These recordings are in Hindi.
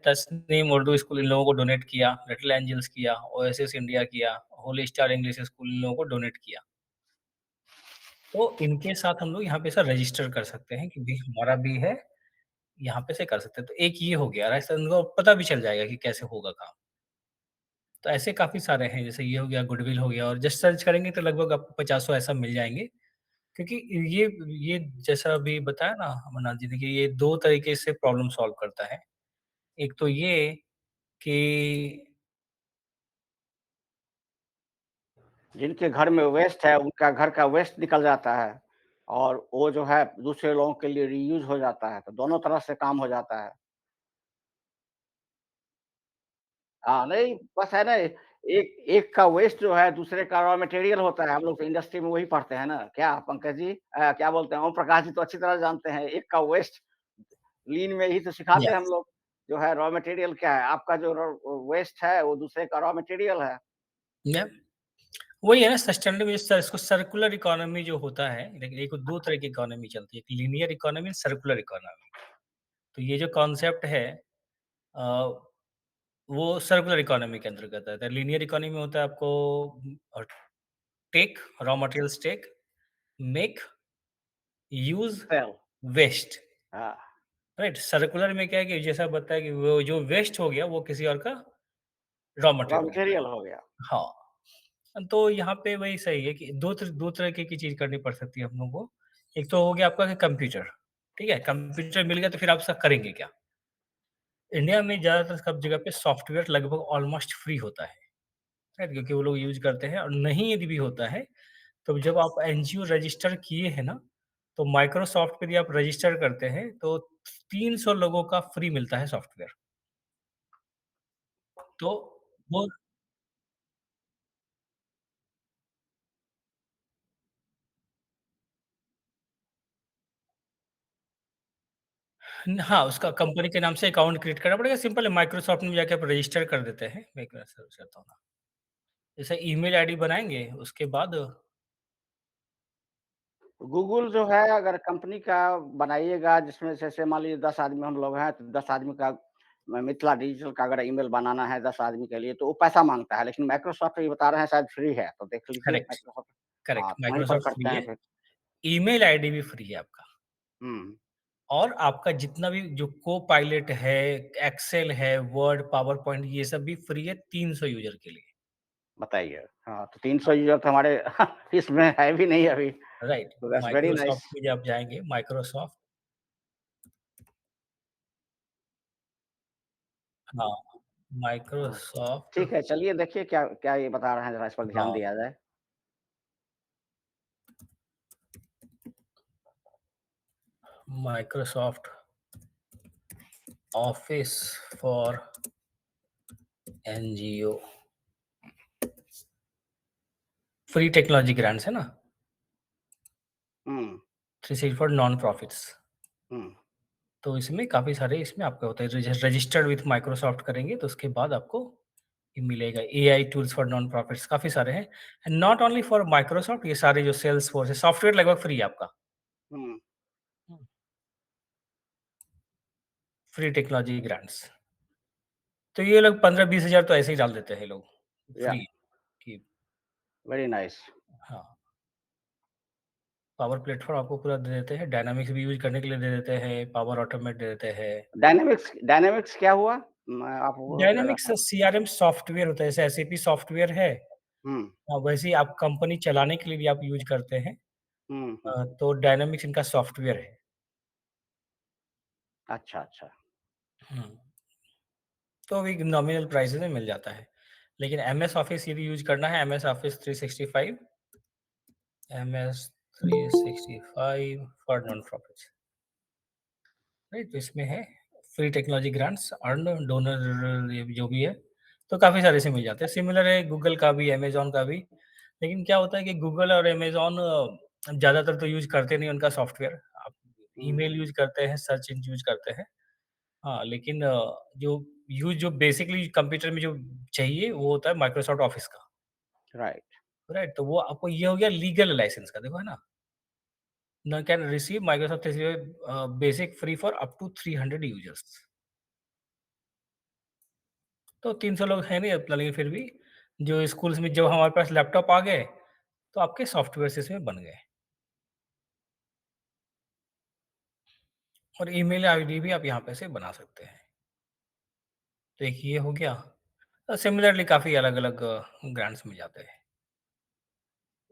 तस्नीम उर्दू स्कूल इन लोगों को डोनेट किया, लिटिल एंजल्स किया, ओएसिस इंडिया किया, होली स्टार इंग्लिश स्कूल इन लोगों को डोनेट किया। तो इनके साथ हम लोग यहाँ पे सर रजिस्टर कर सकते हैं कि भई हमारा भी है, यहाँ पे से कर सकते हैं। तो एक ये हो गया, ऐसे उनको पता भी चल जाएगा कि कैसे होगा काम। तो ऐसे काफ़ी सारे हैं, जैसे ये हो गया, गुडविल हो गया और जस्ट सर्च करेंगे तो लगभग आपको 50-100 ऐसा मिल जाएँगे। क्योंकि ये ये जैसा अभी बताया ना अमरनाथ जी ने कि ये 2 तरीके से प्रॉब्लम सॉल्व करता है। एक तो ये कि जिनके घर में वेस्ट है, उनका घर का वेस्ट निकल जाता है और वो जो है दूसरे लोगों के लिए रीयूज़ हो जाता है, तो दोनों तरह से काम हो जाता है। हाँ, नहीं बस है ना एक एक का वेस्ट जो है दूसरे का रॉ मटेरियल होता है, हम लोग तो इंडस्ट्री में वही पढ़ते हैं ना, क्या पंकज जी? क्या बोलते हैं ओम प्रकाश जी तो अच्छी तरह जानते हैं, एक का वेस्ट लीन में ही तो सिखाते हैं हम यस, लोग, जो है रॉ मटेरियल क्या है, आपका जो वेस्ट है वो दूसरे का रॉ मटेरियल है। या वही है ना सस्टेनेबल इसको सर्कुलर इकोनॉमी जो होता है, देखिए एक 2 तरह की इकोनॉमी चलती है, एक लीनियर इकोनॉमी, सर्कुलर इकोनॉमी। तो ये जो कॉन्सेप्ट है अ, वो सर्कुलर इकोनॉमी के अंतर्गत आता है। लीनियर इकोनॉमी में होता है आपको uh, take raw materials take, make, use, sell waste, हाँ, राइट? सर्कुलर में क्या है कि जैसा बताया कि वो जो वेस्ट हो गया वो किसी और का रॉ रॉ मटेरियल बन गया। मटेरियल हो गया। हाँ, तो यहाँ पे वही सही है कि 2 तरह की चीज़ करनी पड़ सकती है हम लोगों को। एक तो हो गया आपका कि कंप्यूटर, ठीक है? कंप्यूटर मिल गया तो फिर आप सब करेंगे क्या? इंडिया में ज़्यादातर सब जगह पे सॉफ्टवेयर लगभग ऑलमोस्ट फ्री होता है, राइट? क्योंकि वो लोग यूज़ करते हैं और नहीं यदि भी होता है, तो जब आप एनजीओ रजिस्टर किए हैं ना, तो माइक्रोसॉफ्ट पे यदि आप रजिस्टर करते हैं, तो 300 लोगों का फ्री मिलता है सॉफ्टवेयर। तो वो हाँ, उसका कंपनी के नाम से अकाउंट क्रिएट करना पड़ेगा, सिंपल है माइक्रोसॉफ्ट में जाके आप रजिस्टर कर देते हैं। मैं एक बार सर्च करता हूँ ना। जैसे ईमेल आईडी बनाएँगे, उसके बाद गूगल जो है अगर कंपनी का बनाइएगा जिसमें जैसे मान लीजिए 10 आदमी हम लोग हैं, तो 10 आदमी का मिथिला डिजिटल का अगर ईमेल बनाना है 10 आदमी के लिए तो वो पैसा माँगता है, लेकिन माइक्रोसॉफ्ट ये बता रहे हैं शायद फ्री है, तो देख लीजिए करेक्ट, माइक्रोसॉफ्ट करेक्ट, हाँ, तो वहीं पर माइक्रोसॉफ्ट करते फ्री हैं है, फिर। ईमेल आईडी भी फ्री है आपका हुँ, और आपका जितना भी जो को-पायलट है, एक्सेल है, वर्ड, पावर पॉइंट ये सब भी फ्री है 300 यूज़र के लिए, बताइए। हाँ, तो 300 यूज़र तो हमारे इसमें है भी नहीं अभी, राइट? तो दैट्स वेरी नाइस। माइक्रोसॉफ्ट में जब आप जाएँगे, माइक्रोसॉफ्ट हाँ, हाँ, माइक्रोसॉफ्ट ठीक है, चलिए देखिए क्या क्या ये बता रहे हैं ज़रा इस पर ध्यान हाँ, दिया जाए। Microsoft office for NGO free technology grants है ना? हुँ, 360 फॉर नॉन प्रॉफिट्स। हुँ, तो इसमें काफ़ी सारे इसमें आपका होता है रजिस्टर्ड विथ माइक्रोसॉफ्ट करेंगे तो उसके बाद आपको ये मिलेगा AI tools for non profits काफ़ी सारे हैं and not only for Microsoft ये सारे जो सेल्सफोर्स है सॉफ्टवेयर लगभग फ्री है आपका हुँ, फ्री टेक्नोलॉजी ग्रांट्स तो ये लोग 15-20 हज़ार तो ऐसे ही डाल देते हैं लोग या फ्री की वेरी नाइस। हाँ पावर प्लेटफॉर्म आपको पूरा दे देते हैं डायनामिक्स भी यूज करने के लिए दे देते हैं पावर ऑटोमेट दे देते हैं डायनामिक्स डायनामिक्स क्या हुआ? आप वो ज़रा डायनामिक्स सीआरएम सॉफ्टवेयर होता है जैसे एसएपी सॉफ्टवेयर है हुँ, वैसे ही आप कंपनी चलाने के लिए भी आप यूज करते हैं हुँ, हुँ। तो डायनामिक्स इनका सॉफ्टवेयर है। अच्छा, अच्छा। हुँ, तो अभी नॉमिनल प्राइसेज़ में मिल जाता है। लेकिन एमएस ऑफिस यदि यूज़ करना है MS office 365 MS 365 for non profits right? तो इसमें है free technology grants earn donor ये जो भी है, तो काफ़ी सारे इसमें मिल जाते हैं। सिमिलर है गूगल का भी, अमेज़न का भी। लेकिन क्या होता है कि गूगल और अमेज़न ज़्यादातर तो यूज़ करते नहीं उनका सॉफ्टवेयर। आप हुँ, ईमेल यूज़ करते हैं, सर्च इंजन यूज़ करते हैं। हाँ, लेकिन जो बेसिकली कंप्यूटर में जो चाहिए वो होता है माइक्रोसॉफ्ट ऑफिस का, राइट। राइट? तो वो आपको ये हो गया लीगल लाइसेंस का, देखो है ना? Now can receive Microsoft 365 basic free for up to 300 users. तो 300 लोग हैं नहीं उतना, लेकिन फिर भी जो स्कूल्स में जब हमारे पास लैपटॉप आ गए, तो आपके सॉफ्टवेयर्स इसमें बन गए और ईमेल आईडी भी आप यहाँ पे से बना सकते हैं। तो एक ये हो गया। सिमिलरली काफ़ी अलग-अलग ग्रांट्स मिल जाते हैं।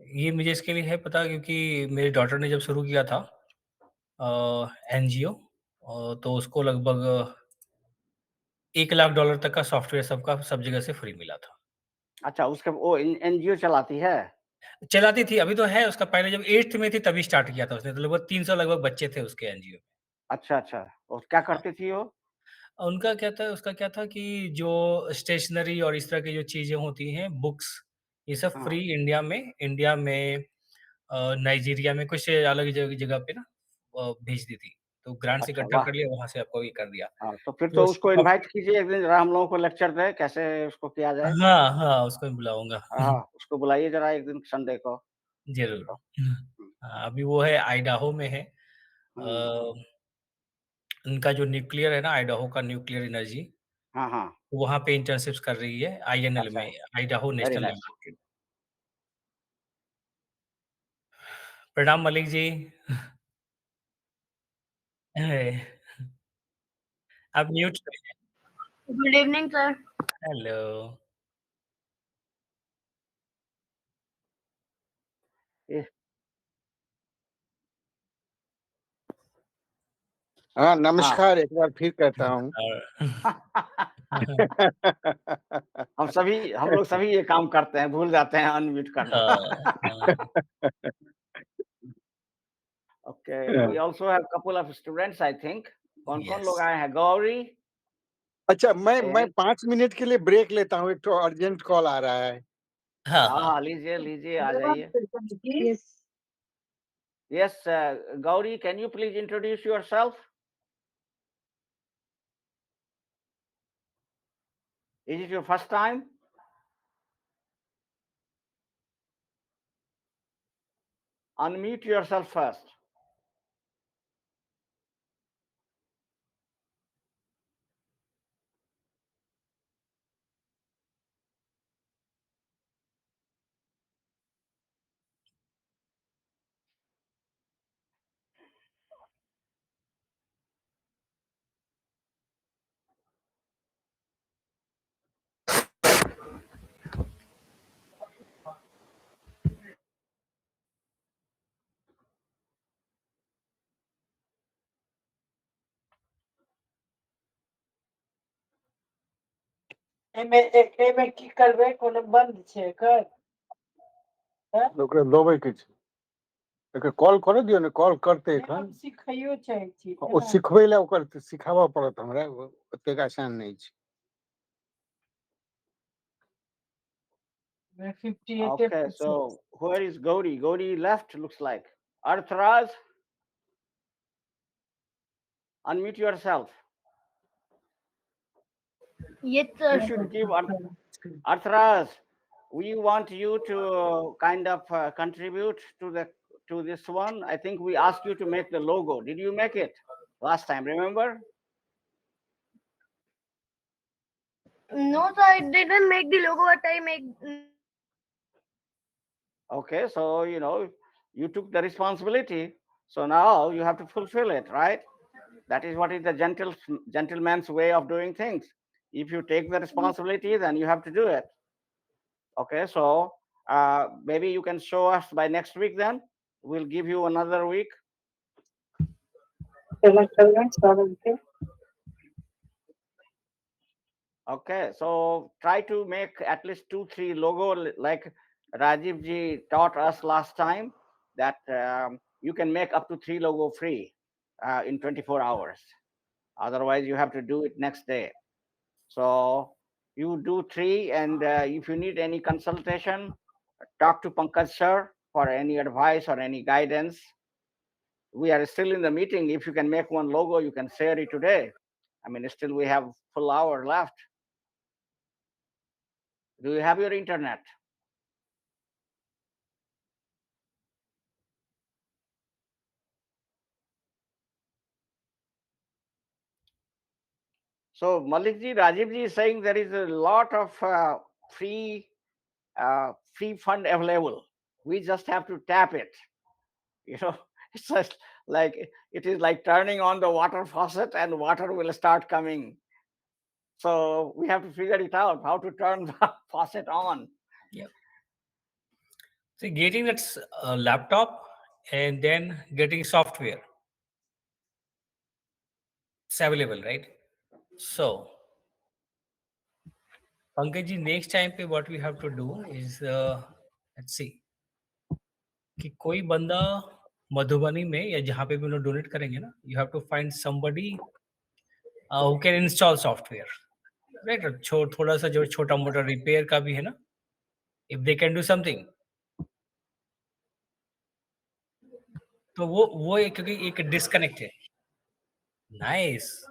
ये मुझे इसके लिए है पता क्योंकि मेरी डॉटर ने जब शुरू किया था एनजीओ तो उसको लगभग $1,00,000 तक का सॉफ्टवेयर सबका सब जगह से फ्री मिला था। अच्छा, उसके वो एनजीओ चलाती है? चलाती थी, अभी तो है उसका पहले जब 8th में थी तभी स्टार्ट किया था उसने, तो लगभग 300 लगभग बच्चे थे उसके एनजीओ में। अच्छा, अच्छा। और क्या हाँ, करती थी वो? उनका क्या था उसका क्या था कि जो स्टेशनरी और इस तरह की जो चीज़ें होती हैं, बुक्स, ये सब हाँ, फ्री इंडिया में नाइजीरिया में कुछ अलग जगह जगह पे ना भेज दी थी। तो ग्रांट्स अच्छा, इकट्ठा वाह! कर लिया, वहाँ से आपको ये कर दिया। हाँ, तो फिर तो तो उसको सॉफ्ट इनवाइट कीजिए एक दिन ज़रा हम लोगों को लेक्चर दे, कैसे उसको किया जाए। हाँ, हाँ, उसको मैं बुलाऊँगा। हाँ, उसको बुलाइए ज़रा एक दिन संडे को। ज़रूर। तो हुँ, हाँ, अभी वो है आइडाहो में है। हुँ। उनका जो न्यूक्लियर है ना, आइडाहो का न्यूक्लियर एनर्जी, हाँ, हाँ। वहाँ पे इंटर्नशिप्स कर रही है आईएनएल अच्छा, में, Idaho very national nice. Laboratory. प्रणाम मलिक जी। आप म्यूट पे हैं। Good evening, sir. हेलो। ये हाँ, हाँ। नमस्कार एक बार फिर कहता हूँ। और हम लोग सभी ये काम करते हैं, भूल जाते हैं अनम्यूट करना। हाँ, हाँ, okay, we also have couple of students I think. कौन-कौन यस। लोग आए हैं? गौरी अच्छा मैं एंड 5 मिनट के लिए ब्रेक लेता हूँ, एक ठो अर्जेंट कॉल आ रहा है। हाँ, हाँ, हाँ। हाँ, लीजिए, लीजिए, आ जाइए। Yes. Yes, Gauri, can you please introduce yourself? Is it your first time? Unmute yourself first. एमे की करबै कोनो बंद छै एकर ओकरा दबै के छै। एकर कॉल करऽ दियौ ने, कॉल करतै हम एखन। सिखाइयो चाहै छी ओ सिखबै लए ओकर सिखाबऽ पड़त हमरा, ओतेक आसान नहि छै। मैं 58 Okay, so where is Gauri? Gauri left, looks like. Arthraj, unmute yourself. Yes, You sir. should give Arthraj. We want you to kind of contribute to this one. I think we asked you to make the logo. Did you make it last time? Remember? No, sir, I didn't make the logo, but I make. Okay, so you took the responsibility. So now you have to fulfill it, right? That is what is the gentleman's way of doing things. If you take the responsibility, then you have to do it. Okay, so maybe you can show us by next week. Then we'll give you another week. Okay, so try to make at least 2-3 logo like Rajiv ji taught us last time that you can make up to 3 logo free in 24 hours. Otherwise, you have to do it next day. So you do 3, and if you need any consultation, talk to Pankaj sir for any advice or any guidance. We are still in the meeting. If you can make one logo, you can share it today. I mean, still we have full hour left. Do you have your internet? So Malik ji, Rajiv ji is saying there is a lot of free fund available. We just have to tap it. You know, it's just like it is like turning on the water faucet and water will start coming. So we have to figure it out how to turn the faucet on. So getting that laptop and then getting software. It's available, right? So, Pankaj ji, next time पे what we have to do is let's see कि कोई बंदा मधुबनी में या जहाँ पे भी उन्हें डोनेट करेंगे ना, you have to find somebody who can install software, right? थोड़ा सा जो छोटा मोटा रिपेयर का भी है ना, if they can do something, तो वो क्योंकि एक डिस्कनेक्ट है. Nice.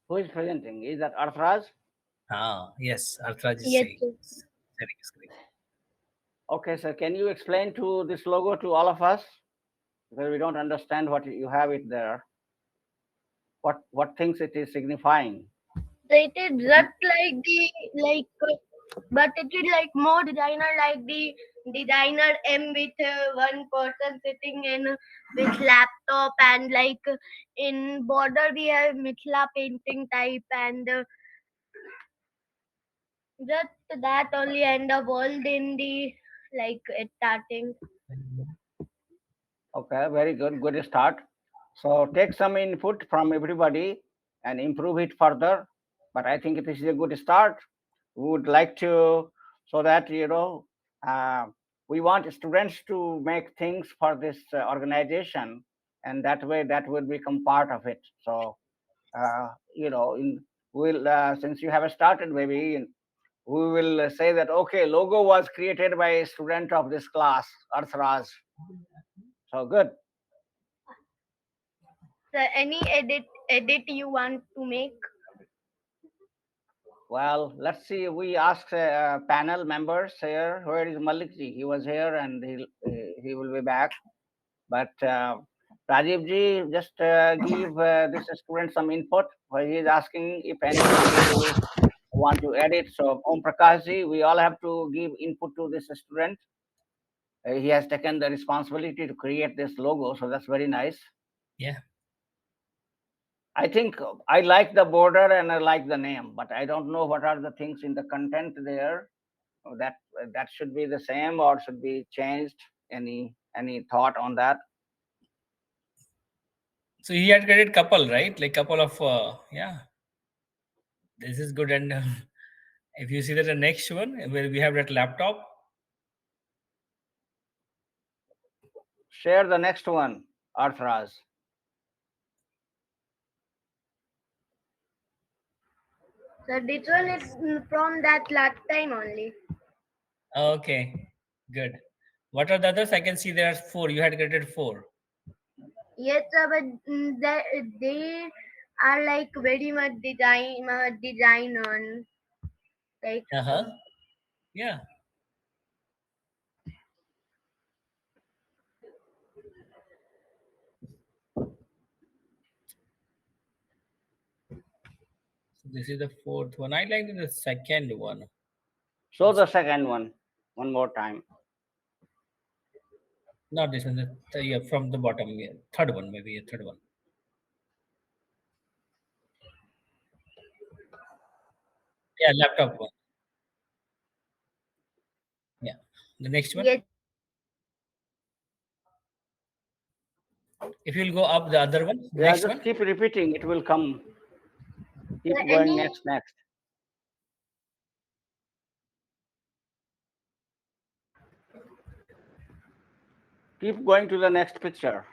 Who is presenting? Is that Arthraj? Yes, Arthraj is Yes, saying. Correct. Okay, sir. Can you explain to this logo to all of us? Because we don't understand what you have it there. What things it is signifying? So it is just like but it is like more designer, like the designer M with one person sitting in with laptop, and like in border we have Mithila painting type, and just that only, and the world in the like it starting. Okay, very good. Good start. So take some input from everybody and improve it further. But I think it is a good start. We would like to, so that, we want students to make things for this organization, and that way that will become part of it. So, since you have started, maybe we will say that, okay, logo was created by a student of this class, Arthraj. So good. So any edit you want to make? Well, let's see. We asked panel members here. Where is Malik ji? He was here and he will be back. But Rajiv ji, just give this student some input. Where he is asking if anybody will want to edit. So Om Prakash ji, we all have to give input to this student. He has taken the responsibility to create this logo, so that's very nice. Yeah. I think I like the border and I like the name, but I don't know what are the things in the content there that should be the same or should be changed. Any thought on that? So he had created couple, right? Like couple of This is good. And if you see that the next one where we have that laptop, Share the next one, Arthras. So this one is from that last time only. okay, good. What are the others? I can see there are 4. You had created 4. Yes, sir, but they are like very much design on like. Yeah. So this is the 4th one. I like the second one. Show the second one more time. Not this one. Yeah, from the bottom. Yeah, third one, maybe a third one. Yeah, laptop one. Yeah, the next one. Yes. If you'll go up the other one, Yeah, next just one. keep repeating. It will come. Keep So going next. Keep going to the next picture.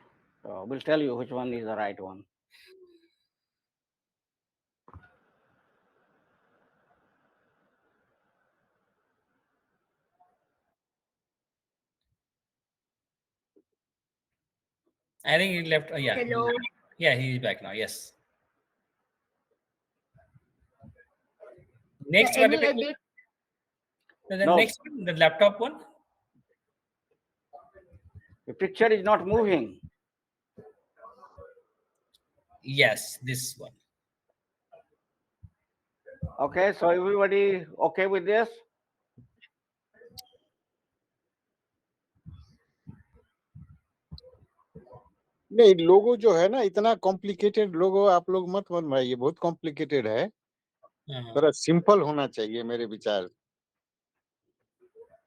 So we'll tell you which one is the right one. I think he left. Yeah. Hello. Yeah, he is back now. Yes. Next So one. any edit? The No. next one, the laptop one. The picture is not moving. Yes, this one. Okay, so everybody okay with this? नहीं, लोगो जो है ना इतना कॉम्प्लिकेटेड लोगो आप लोग मत बनवाइए, बहुत कॉम्प्लिकेटेड है। थोड़ा सिंपल होना चाहिए मेरे विचार।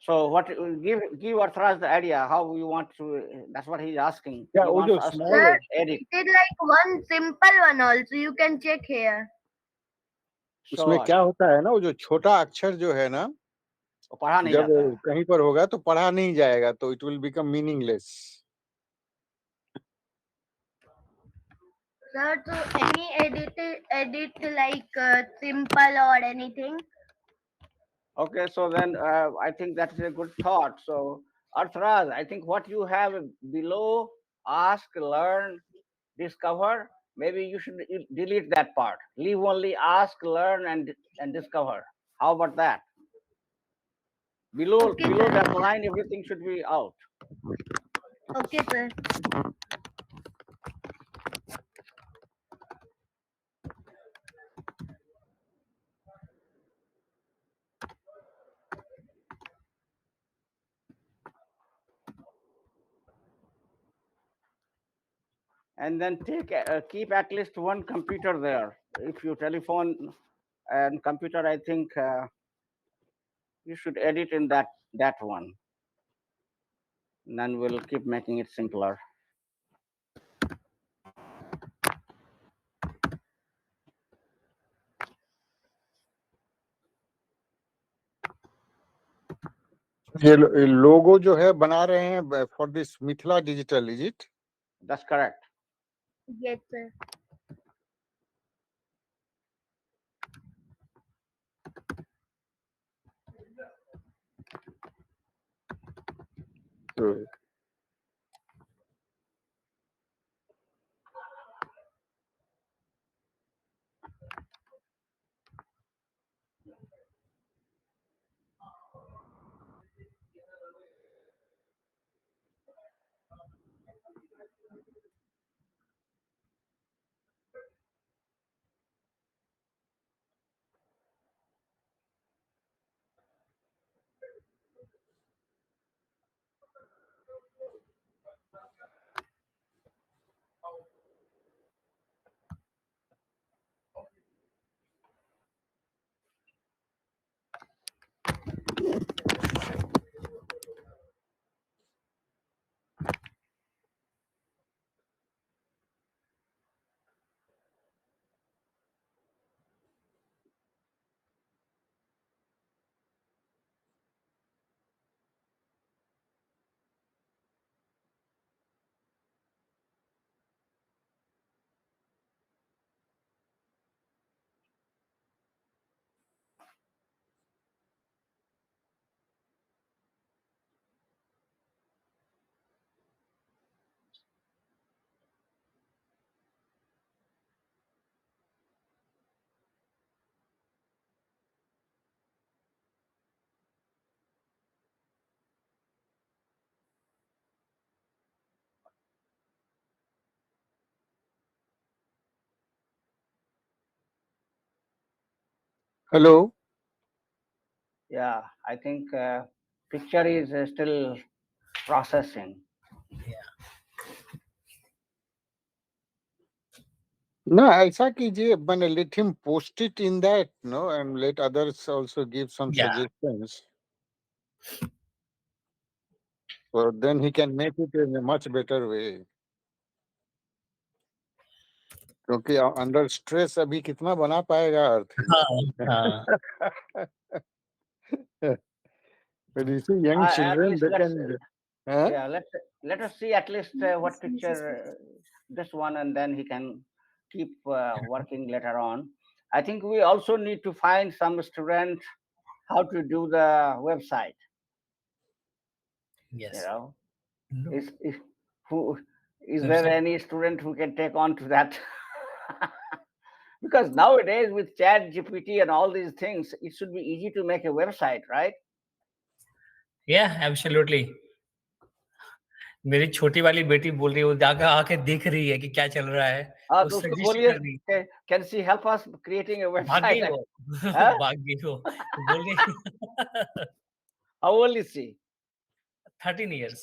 So what give Arthraj the idea how you want to, that's what he's asking. Yeah, He वो wants जो us to small edit. It is like one simple one also. You can check here. So उसमें what? क्या होता है ना, वो जो छोटा अक्षर जो है ना, वो पढ़ा नहीं जब जाता है। कहीं पर होगा तो पढ़ा नहीं जाएगा, तो it will become meaningless. Sir, so any edit like simple or anything? Okay, so then I think that's a good thought. So Arthraj, I think what you have below, ask, learn, discover, maybe you should delete that part. Leave only ask, learn, and discover. How about that? Below Okay, below sir. that line, everything should be out. Okay, sir. And then keep at least one computer there. If you telephone and computer, I think you should edit in that one. And then we'll keep making it simpler. ये लोगो जो है बना रहे हैं for this Mithila digital, is it? That's correct. Yes, sir. Hello. Yeah, I think picture is still processing. No, ऐसा कीजिए, मैंने let him post it in that, no, and let others also give some suggestions. So then he can make it in a much better way. क्योंकि अंडर स्ट्रेस अभी कितना बना पाएगा अर्थ। हाँ। But you see, young At children, least they let's can. yeah, let us see at least what picture this one, and then he can keep working later on. I think we also need to find some student how to do the website. Yes. You know, No. is there any student who can take on to that? Because nowadays with Chat GPT and all these things, it should be easy to make a website, right? Yeah, absolutely. मेरी छोटी वाली बेटी बोल रही है, वो जाकर आके देख रही है कि क्या चल रहा है, हाँ, वो तो उसको सजेस्ट बोलिए कर रही है। Can she help us creating a भाग गई वेबसाइट? वो हाँ? भाग गई वो बोल रही how old is she? 13 years.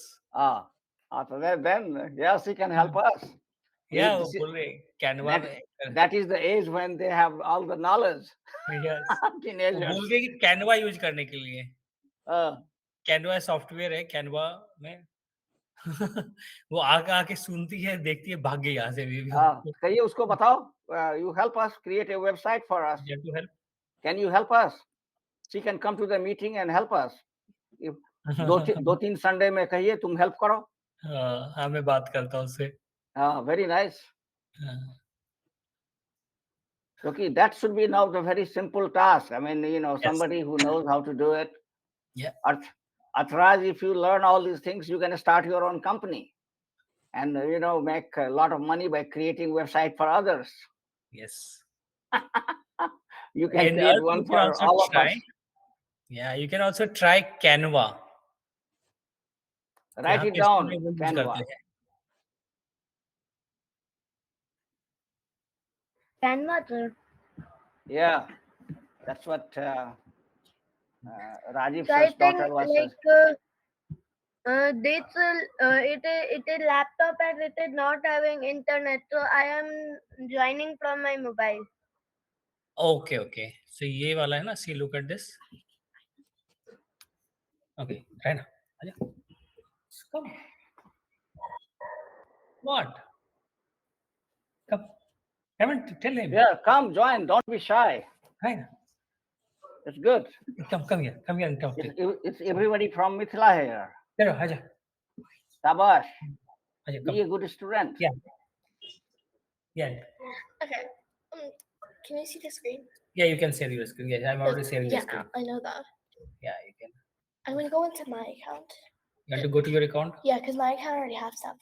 So then yeah, she can help us. या वो This is, बोल रहे कैनवा that में that is the age when they have all the knowledge. Yes वो Teenagers. बोल रही है कि कैनवा यूज करने के लिए। Uh, कैनवा सॉफ्टवेयर है, कैनवा में वो आके आके सुनती है, देखती है, भाग गई यहाँ से भी। कहिए उसको बताओ, you help us create a website for us. You have to help. Can you help us? She can come to the meeting and help us. If दो तीन संडे में कहिए तुम हेल्प करो। हाँ, मैं बात करता हूँ उससे। Very nice. हाँ, क्योंकि that should be now the very simple task. I mean, you know, yes. somebody who knows how to do it. Yeah. Atraj, if you learn all these things, you can start your own company and, you know, make a lot of money by creating website for others. Yes. You can And create also one you can for also all of try. us. Yeah, you can also try Canva. Write यहाँ it पे down, इसमें वो use Canva. करते हैं। Canva, sir. Yeah, that's what Rajiv So I sir's think daughter was. this it is laptop and it is not having internet. So I am joining from my mobile. Okay, okay. So ये वाला है ना, see look at this. Okay, Raina, आजा. Come. What? Come. Come and tell him. Yeah, come join. Don't be shy. Raina, It's good. come here. Come here and talk to him. It's everybody from Mithila here. चलो, आजा. Sabash. आजा, Be come. a good student. Yeah. Yeah. Okay. Can you see the screen? Yeah, you can share your screen. Yes, I'm already sharing the Yeah, screen. I know that. Yeah, you can. I'm gonna go into my account. You want to go to your account? Yeah, because my account already have stuff.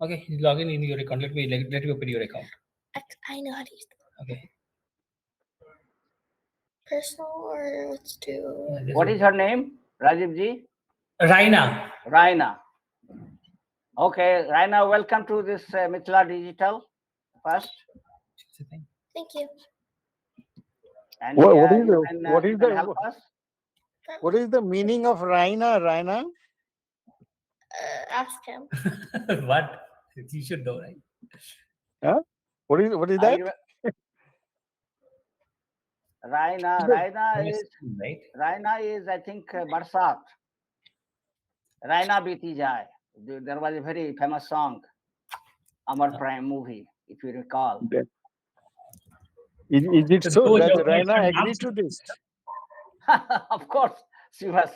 Okay, log in your account. Let me open your account. I know how to use them. Okay. Personal, or let's do. Yeah, What is her name? Rajiv ji? Raina. Raina. Okay, Raina, welcome to this Mithila Digital first. Thank you. And What you is can help us? what is the meaning of Raina? Raina? Ask him. What? You should know, right? Huh? What is that? Raina is right? Raina is I think Barsat. Raina Biti Jai. There was a very famous song, Amar Prime movie, if you recall. Is it so? Does Raina agree to this? Of course, she was.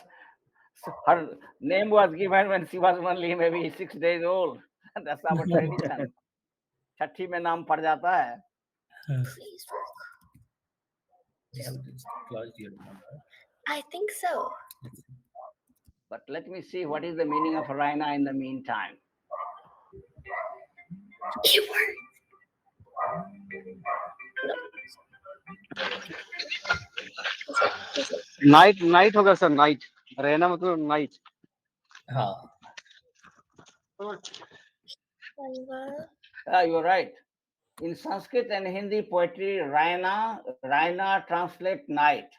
Her name was given when she was only maybe 6 days old. That's our tradition. छठी में नाम पड़ जाता है. Please work. I think so. But let me see what is the meaning of Raina in the meantime. It worked. Night होगा सर. नाइट रहना मतलब नाइट. हाँ. You're right. In Sanskrit and Hindi poetry, Raina translate night.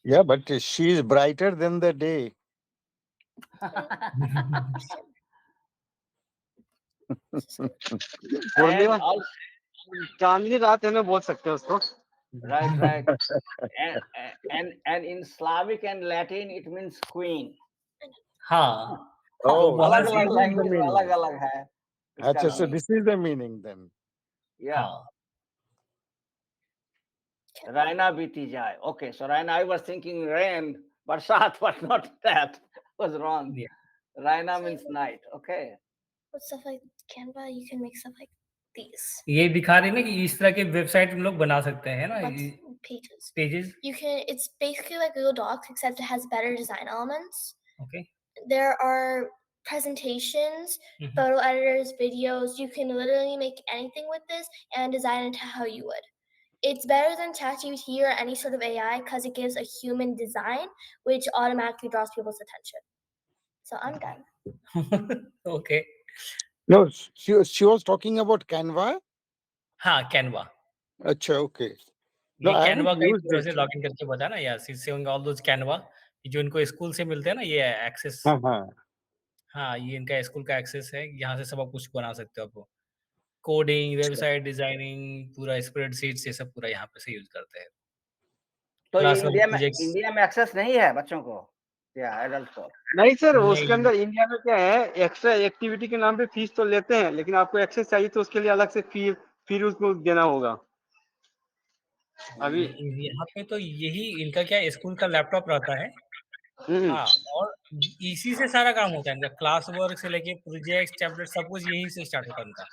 Yeah, but she is brighter than the day. पूर्णिमा चांदनी रात है में बोल सकते हो उसको. Right. And in Slavic and Latin, it means queen. हाँ. Oh, अलग-अलग language में अलग-अलग है. अच्छा, so this is the meaning then. Yeah. Raina Biti Jai. Okay, so Raina, I was thinking rain, Barsat, but not that. Was wrong. Yeah. Raina means night. Okay. With stuff like Canva, you can make stuff like these. ये दिखा रहे हैं ना कि इस तरह के वेबसाइट हम लोग बना सकते हैं ना. Pages. Pages. You can. It's basically like Google Docs, except it has better design elements. Okay. There are presentations, photo editors, videos. You can literally make anything with this and design it how you would. it's better than ChatGPT or any sort of AI because it gives a human design, which automatically draws people's attention. So I'm done. Okay. No, she was talking about Canva. हाँ, कैनवा। अच्छा, okay. No, ये I haven't कैनवा का ही used थ्रू it. से लॉगिन करके बताया ना, या she saying all those Canva, जो इनको स्कूल से मिलते हैं ना ये एक्सेस। हाँ, हाँ. हाँ, ये इनका स्कूल का एक्सेस है, यहाँ से सब आप कुछ बना सकते हो आप। कोडिंग, वेबसाइट डिज़ाइनिंग, पूरा स्प्रेडशीट्स, ये सब पूरा यहाँ पे से यूज़ करते हैं। तो ये क्लास वर्क प्रोजेक्ट्स इंडिया में एक्सेस नहीं है बच्चों को या एडल्ट को? नहीं सर, उसके नहीं, अंदर इंडिया में क्या है, एक्स्ट्रा एक्टिविटी के नाम पे फीस तो लेते हैं, लेकिन आपको एक्सेस चाहिए तो उसके लिए अलग से फिर उसको देना होगा। अभी यहाँ पे तो यही इनका क्या है, स्कूल का लैपटॉप रहता है। हाँ, और इसी से सारा काम होता है इनका, क्लास वर्क से लेके प्रोजेक्ट्स, टैबलेट सब कुछ यहीं से स्टार्ट होता है इनका।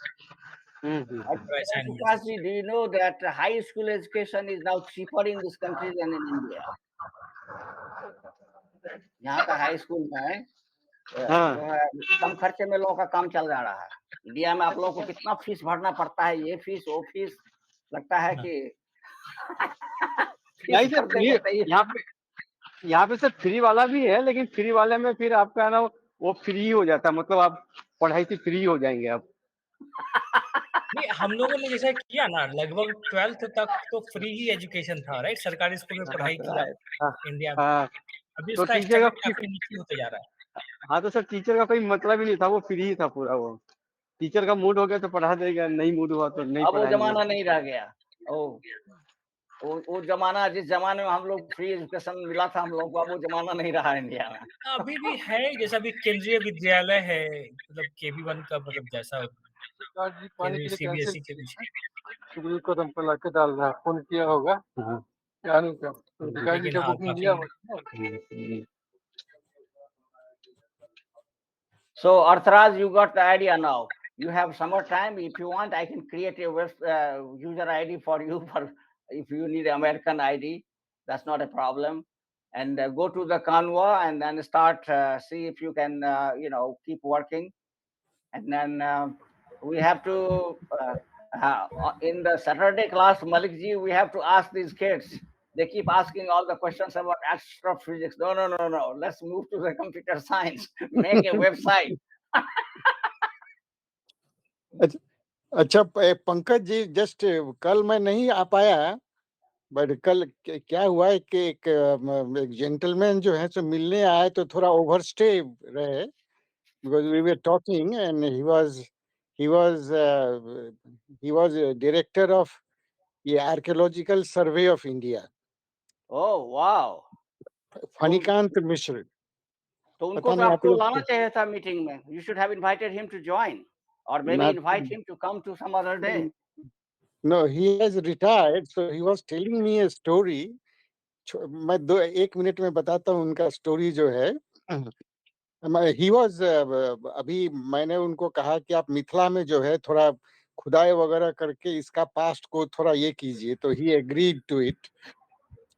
और Prakash assignments. ji, do you know that high school education is now cheaper in this country than in India? यहाँ का हाई स्कूल में जो है कम खर्चे में लोगों का काम चल जा रहा है। इंडिया में आप लोगों को कितना फीस भरना पड़ता है, ये फीस वो फीस, लगता है कि नहीं फीस सर, भर देंगे तो ये यहाँ पे सर फ्री वाला भी है, लेकिन फ्री वाले में फिर आपका ना वो फ्री हो जाता है, मतलब आप पढ़ाई से फ्री हो जाएंगे आप। नहीं, हम लोगों ने जैसा किया ना, लगभग 12th तक तो फ्री ही एजुकेशन था, राइट? सरकारी स्कूल में पढ़ाई किया हाँ, इंडिया में। हाँ, अभी तो उसका टीचर का स्टैंडर्ड काफ़ी नीचे होते जा रहा है। हाँ, तो सर टीचर का कोई मतलब ही नहीं था, वो फ्री ही था पूरा। वो टीचर का मूड हो गया तो पढ़ा देगा, नहीं मूड हुआ तो नहीं अब वो पढ़ाएंगे। जमाना नहीं रह गया। वो जमाना, जिस जमाने में हम लोग फ्री एजुकेशन मिला था हम लोग को, अब वो जमाना नहीं रहा इंडिया में। अभी भी है, जैसा अभी केंद्रीय विद्यालय है, मतलब केवी 1 का, मतलब जैसा पानी केंद्रीय के लिए कैंसिल सीबीएसई के पीछे। शुक्र कदम पर लाके डाल रहा है, फोन किया होगा। क्या नहीं क्या गाड़ी लेकिन का हाँ, बुकिंग दिया काफ़ी हुआ। So Arthraj, you got the idea now. You have summer time. If you want, I can create a user ID for you for if you need American ID. That's not a problem. And go to the Canva and then start see if you can keep working. And then we have to in the Saturday class, Malik ji, we have to ask these kids. They keep asking all the questions about astrophysics. No. Let's move to the computer science. Make a website. अच्छा, पंकज जी, जस्ट कल मैं नहीं आ पाया, बट कल क्या हुआ है कि एक जेंटलमैन जो है सो मिलने आए तो थोड़ा ओवरस्टे रहे, because we were talking and he was director of ये archaeological survey of India. Oh wow! Phanikant Mishra. तो उनको पता तो नहीं आप आपको लाना लोग चाहिए था मीटिंग में. You should have invited him to join, or maybe not, invite him to come to some other day. no, he has retired, so he was telling me a story. मैं 1 मिनट में बताता हूँ उनका स्टोरी जो है। ही वाज अभी मैंने उनको कहा कि आप मिथिला में जो है थोड़ा खुदाई वगैरह करके इसका पास्ट को थोड़ा ये कीजिए, तो he agreed to it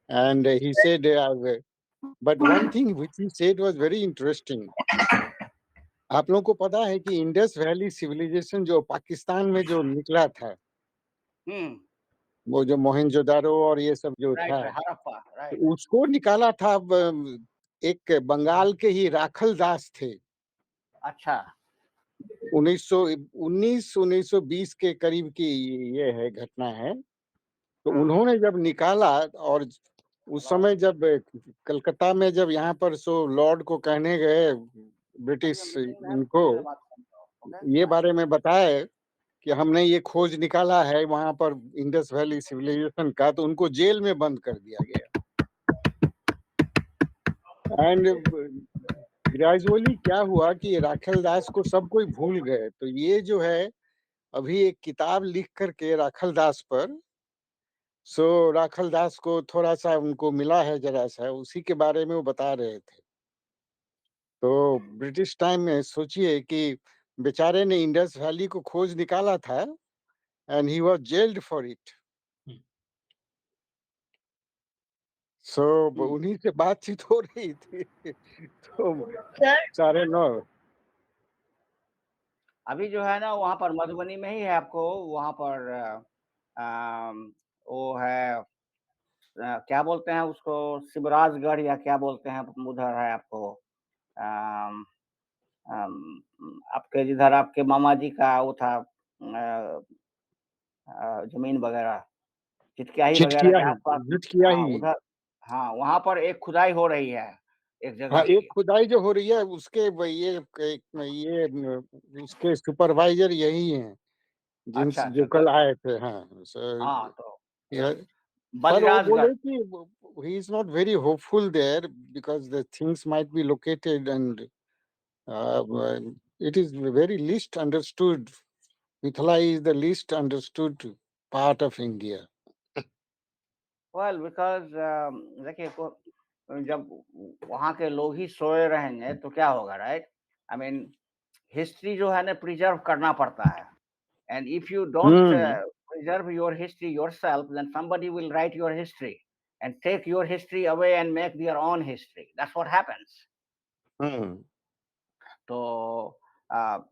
and he said, but one thing which he said was very interesting. आप लोगों को पता है कि इंडस वैली सिविलाइजेशन जो पाकिस्तान में जो निकला था, वो जो मोहनजोदारो और ये सब जो Right, था, Harappa, right. तो उसको निकाला था एक बंगाल के ही राखल दास थे। अच्छा. 1919-1920 के करीब की ये है घटना है। तो उन्होंने जब निकाला, और उस समय जब कलकत्ता में जब यहाँ पर सो लॉर्ड को कहने गए ब्रिटिश इनको ये बारे में बताए कि हमने ये खोज निकाला है वहां पर इंडस वैली सिविलाइजेशन का, तो उनको जेल में बंद कर दिया गया। एंड ग्रेजुअली क्या हुआ कि राखल दास को सब कोई भूल गए। तो ये जो है अभी एक किताब लिख करके राखल दास पर, सो राखल दास को थोड़ा सा उनको मिला है जरा सा, उसी के बारे में वो बता रहे थे। तो ब्रिटिश टाइम में सोचिए कि बेचारे ने इंडस वैली को खोज निकाला था and he was jailed for it. So उन्हीं से बातचीत हो रही थी। तो सर सारे नो अभी जो है ना वहाँ पर मधुबनी में ही है, आपको वहाँ पर वो है क्या बोलते हैं उसको, शिवराजगढ़ या क्या बोलते हैं, उधर है आपको अम, आपके जिधर आपके मामा जी का वो था ज़मीन वगैरह, चिटकियाही वगैरह चिटकिया के ही, आस-पास। चिटकिया हाँ, ही। उधर हाँ, वहाँ पर एक खुदाई हो रही है, एक हाँ, जगह एक की। खुदाई जो हो रही है उसके उसके सुपरवाइजर यही हैं, अच्छा, जो अच्छा, कल आए थे। हाँ, हाँ, तो पर वो बलिराजगढ़। बोले कि he is not very hopeful there because the things might be located and it is very least understood. Mithila is the least understood part of India. Well because देखिए जब वहाँ के लोग ही सोए रहेंगे तो क्या होगा, राइट? आई मीन हिस्ट्री जो है ना प्रिजर्व करना पड़ता है, and if you don't hmm preserve your history yourself, then somebody will write your history and take your history away and make their own history. That's what happens. हम्म तो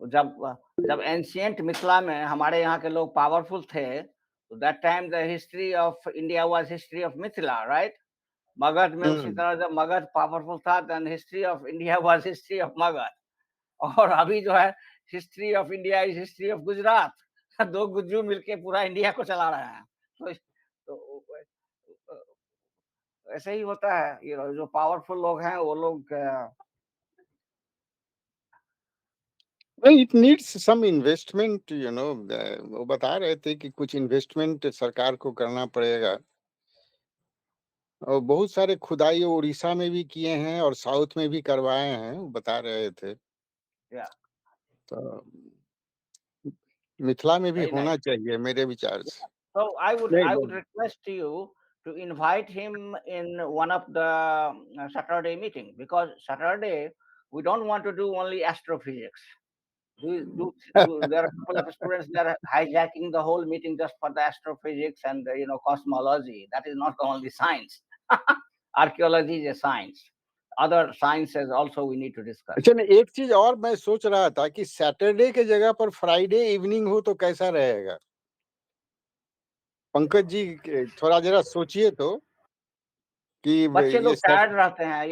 जब एंशिएंट मिथिला में हमारे यहाँ के लोग पावरफुल थे, तो that time the history of India was history of Mithila, right? Magadh में उसी हम्म तरह जब मगध पावरफुल था, then history of India was history of Magadh. और अभी जो है history of India is history of Gujarat. दो गुज्जू मिलके पूरा इंडिया को चला रहे हैं। तो ऐसे ही होता है, जो पावरफुल लोग हैं वो लोग इट नीड्स सम इन्वेस्टमेंट, वो बता रहे थे कि कुछ इन्वेस्टमेंट सरकार को करना पड़ेगा, और बहुत सारे खुदाई उड़ीसा में भी किए हैं और साउथ में भी करवाए हैं, वो बता रहे थे। या तो मिथिला में भी वेरी होना नाइस। चाहिए मेरे विचार से। So नहीं I would request you to invite him in one of the Saturday meeting, because Saturday we don't want to do only astrophysics. There are a couple of students that are hijacking the whole meeting just for the astrophysics and cosmology. That is not only science. Archaeology is a science. Other sciences also we need to discuss. अच्छा, नहीं, एक चीज और मैं सोच रहा था कि सैटरडे के जगह पर फ्राइडे इवनिंग हो तो कैसा रहेगा? पंकज जी थोड़ा जरा सोचिए तो कि बच्चे ये लोग टायर्ड रहते हैं,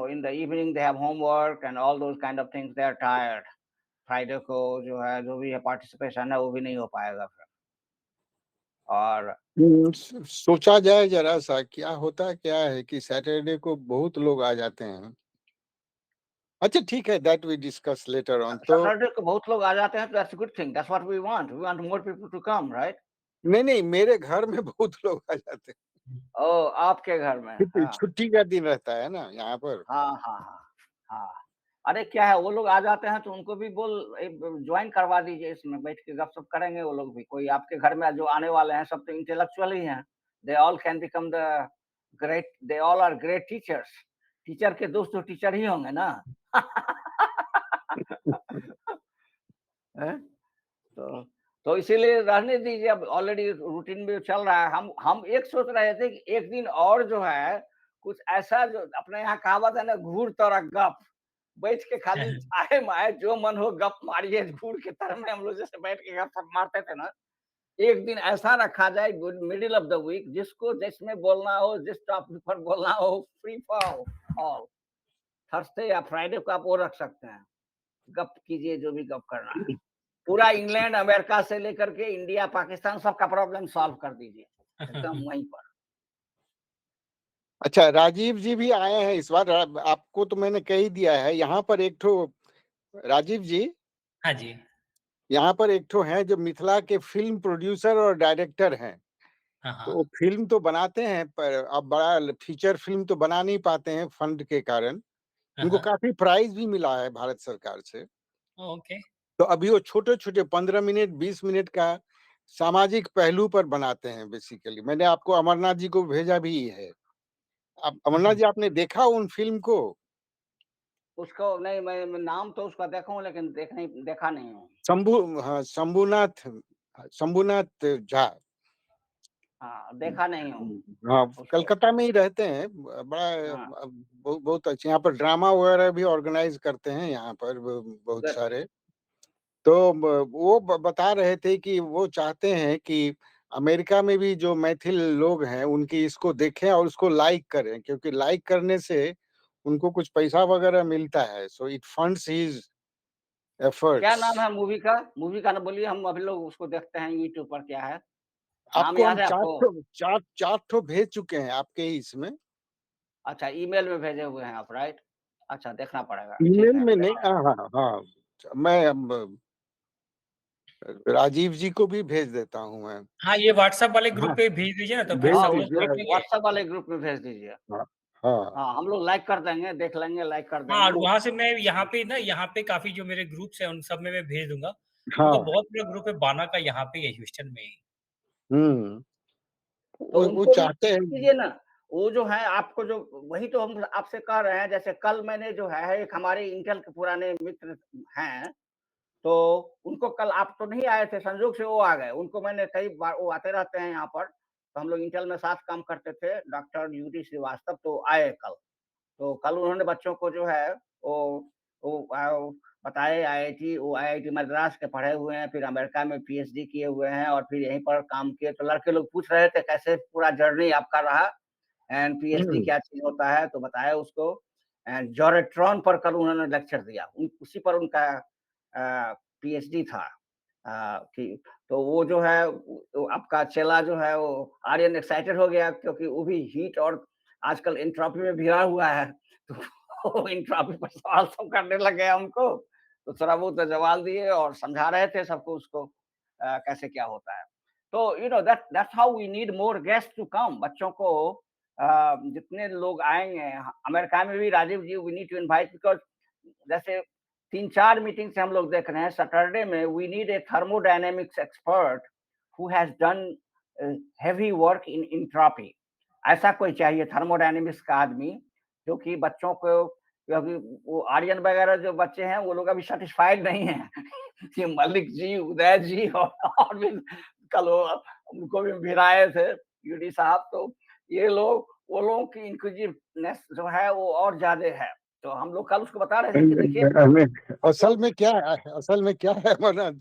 in the evening they have homework and all those kind of things, they are tired. Friday को जो है जो भी है पार्टिसिपेशन है वो भी नहीं हो पाएगा फिर। और सोचा जाए जरा सा, क्या है कि सैटरडे को बहुत लोग आ जाते हैं। अच्छा ठीक है, that we discuss later on. तो सैटरडे को बहुत लोग आ जाते हैं, तो that's a good thing, that's what we want more people to come, right? नहीं, मेरे घर में बहुत लोग आ जाते हैं। ओह, आपके घर में। हाँ छुट्टी का दिन रहता है ना यहाँ पर। हाँ हाँ हाँ हाँ। अरे क्या है, वो लोग आ जाते हैं तो उनको भी ज्वाइन करवा दीजिए, इसमें बैठ के गपशप करेंगे वो लोग भी। कोई आपके घर में जो आने वाले हैं सब तो इंटेलेक्चुअल ही हैं। They all can become the they all are great teachers. Teacher के दोस्त तो टीचर ही होंगे ना। हैं? तो इसीलिए रहने दीजिए, अब ऑलरेडी रूटीन में चल रहा है। हम एक सोच रहे थे कि एक दिन और जो है कुछ ऐसा, जो अपने यहाँ कहावत है ना, घूर तोरा गप, बैठ के खाली आए माए जो मन हो गप मारिए, घूर के तरह में हम लोग जैसे बैठ के गप मारते थे ना। एक दिन ऐसा रखा जाए good middle of the week, जिसको जिसमें बोलना हो, जिस टॉपिक पर बोलना हो, फ्री फॉर ऑल। थर्सडे या फ्राइडे को आप वो रख सकते हैं, गप कीजिए जो भी गप करना है। पूरा इंग्लैंड अमेरिका से लेकर के इंडिया पाकिस्तान सबका प्रॉब्लम सॉल्व कर दीजिए एकदम वहीं पर। अच्छा, राजीव जी भी आए हैं इस बार। आपको तो मैंने कह ही दिया है। यहाँ पर एक ठो राजीव जी, हाँ जी। यहाँ पर एक ठो है जो मिथिला के फिल्म प्रोड्यूसर और डायरेक्टर हैं। हाँ, तो हाँ। वो फिल्म तो बनाते हैं, पर अब बड़ा फीचर फिल्म तो बना नहीं पाते हैं फंड के कारण। हाँ, उनको हाँ। काफी प्राइज भी मिला है भारत सरकार से। ओके। तो अभी वो छोटे-छोटे 15 मिनट 20 मिनट का सामाजिक पहलू पर बनाते हैं बेसिकली। मैंने आपको अमरनाथ जी को भेजा भी है। आप अमरनाथ जी, आपने देखा उन फिल्म को? उसको नहीं, मैं नाम तो उसका देखा हूँ लेकिन देखा नहीं हूँ। शंभूनाथ झा। हाँ, देखा नहीं हूँ हाँ, उसको। कलकत्ता में ही रहते हैं। बड़ा हाँ, बहुत अच्छे यहाँ पर ड्रामा वगैरह भी ऑर्गेनाइज करते हैं यहाँ पर बहुत गुड। सारे। तो वो बता रहे थे कि वो चाहते हैं कि अमेरिका में भी जो मैथिल लोग हैं उनकी इसको देखें और उसको लाइक करें, क्योंकि लाइक करने से उनको कुछ पैसा वगैरह मिलता है, सो इट फंड्स हिज क्या एफर्ट्स। नाम है मूवी का? मूवी का नाम बोलिए, हम अभी लोग उसको देखते हैं यूट्यूब पर, क्या है? नाम आपको हम याद है आपको? चार ठो भेज चुके हैं आपके ही इसमें। अच्छा, ईमेल में भेजे हुए हैं आप, राइट? अच्छा, देखना पड़ेगा, ठीक ईमेल है, में मैं नहीं, देखता हूँ। हाँ हाँ हाँ, मैं राजीव जी को भी भेज देता हूँ मैं। हाँ, ये व्हाट्सएप वाले ग्रुप हाँ, पे भेज दीजिए ना, तो फिर भेज हाँ, सब उस लोग दीजिए। देख ग्रुप लेंगे। व्हाट्सएप वाले ग्रुप में भेज दीजिए। हाँ हाँ हाँ, हम लोग लाइक कर देंगे, देख लेंगे, लाइक कर हाँ, और देंगे। वहाँ से मैं यहाँ पे काफ़ी जो मेरे ग्रुप्स हैं, उन सब में मैं भेज दूँगा। उनका हाँ। बहुत बड़ा ग्रुप है बाना का, यहाँ पे है ह्यूस्टन में ही। हम्म। तो वो उनको भी चाहते हैं। कीजिए ना, वो जो है आपको जो, वही तो हम आपसे कह रहे हैं, जैसे कल मैंने जो है एक हमारे इंटेल के पुराने मित्र हैं, तो उनको कल आप तो नहीं आए थे, संजोग से वो आ गए। उनको मैंने कई बार, वो आते रहते हैं यहाँ पर, तो हम लोग इंटेल में साथ काम करते थे, डॉक्टर यूडी श्रीवास्तव, तो आए कल। तो कल उन्होंने बच्चों को जो है वो बताए, आईआईटी, वो आईआईटी मद्रास के पढ़े हुए हैं, फिर अमेरिका में पीएचडी किए हुए हैं और फिर यहीं पर काम किए। तो लड़के लोग पूछ रहे थे कैसे पूरा जर्नी आपका रहा एंड पीएचडी हम्म। क्या चीज़ होता है, तो बताया उसको। एंड जोरेट्रॉन पर कल उन्होंने लेक्चर दिया, उसी पर उनका पीएचडी था। कि तो वो जो है वो आपका चेला जो है वो आर्यन एक्साइटेड हो गया, क्योंकि वो भी हीट और आजकल एंट्रोपी में भिड़ा हुआ है। तो वो एंट्रोपी पर सवाल सब करने लग गया हमको। तो थोड़ा बहुत तो जवाब दिए और समझा रहे थे सबको उसको कैसे क्या होता है। तो that's how we need more guest to come. बच्चों को जितने लोग आएँगे, अमेरिका में भी Rajiv ji, we need to invite, because जैसे 3-4 मीटिंग से हम लोग देख रहे हैं, सैटरडे में we need a thermodynamics expert who has done heavy work in entropy. ऐसा कोई चाहिए थर्मोडायनामिक्स का आदमी, जो कि बच्चों को, क्योंकि वो आर्यन वगैरह जो बच्चे हैं, वो लोग अभी सैटिस्फाइड नहीं हैं। कि मलिक जी, उदय जी और भी कल वो उनको भी भिड़ाए थे यूडी साहब। तो ये लोग, वो लोगों की इंक्विजिटिवनेस जो है वो और ज़्यादा है। तो हम लोग कल उसको बता रहे थे कि देखिए असल जो में क्या है, Manoj,